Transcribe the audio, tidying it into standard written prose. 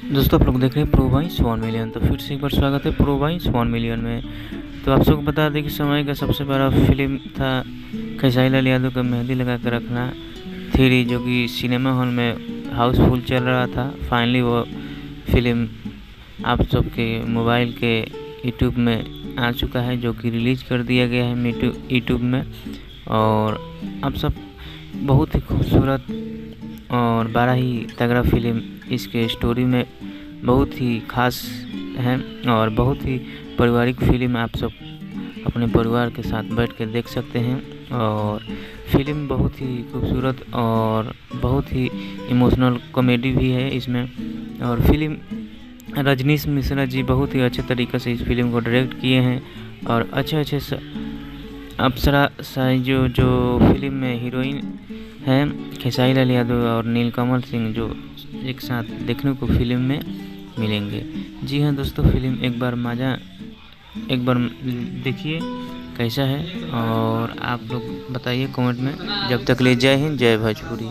दोस्तों आप लोग देख रहे हैं प्रो बाइस 1 मिलियन। तो फिर से एक बार स्वागत है प्रो बाइस 1 मिलियन में। तो आप सबको बता दें कि समय का सबसे बड़ा फिल्म था खेसारी लाल यादव का मेहंदी लगा कर रखना 3, जो कि सिनेमा हॉल में हाउसफुल चल रहा था। फाइनली वो फिल्म आप सबके मोबाइल के यूट्यूब में आ चुका है, जो कि रिलीज़ कर दिया गया है यूट्यूब में। और आप सब बहुत ही खूबसूरत और बड़ा ही तगड़ा फिल्म इसके स्टोरी में बहुत ही खास है और बहुत ही पारिवारिक फिल्म आप सब अपने परिवार के साथ बैठ कर देख सकते हैं। और फिल्म बहुत ही खूबसूरत और बहुत ही इमोशनल कॉमेडी भी है इसमें। और फिल्म रजनीश मिश्रा जी बहुत ही अच्छे तरीक़े से इस फिल्म को डायरेक्ट किए हैं। और अच्छे अप्सरा साई जो फिल्म में हीरोइन हैं खेसारी लाल यादव और नीलकमल सिंह, जो एक साथ देखने को फिल्म में मिलेंगे। जी हाँ दोस्तों, फिल्म एक बार देखिए कैसा है और आप लोग बताइए कमेंट में। जब तक ले जय हिंद, जय भोजपुरी।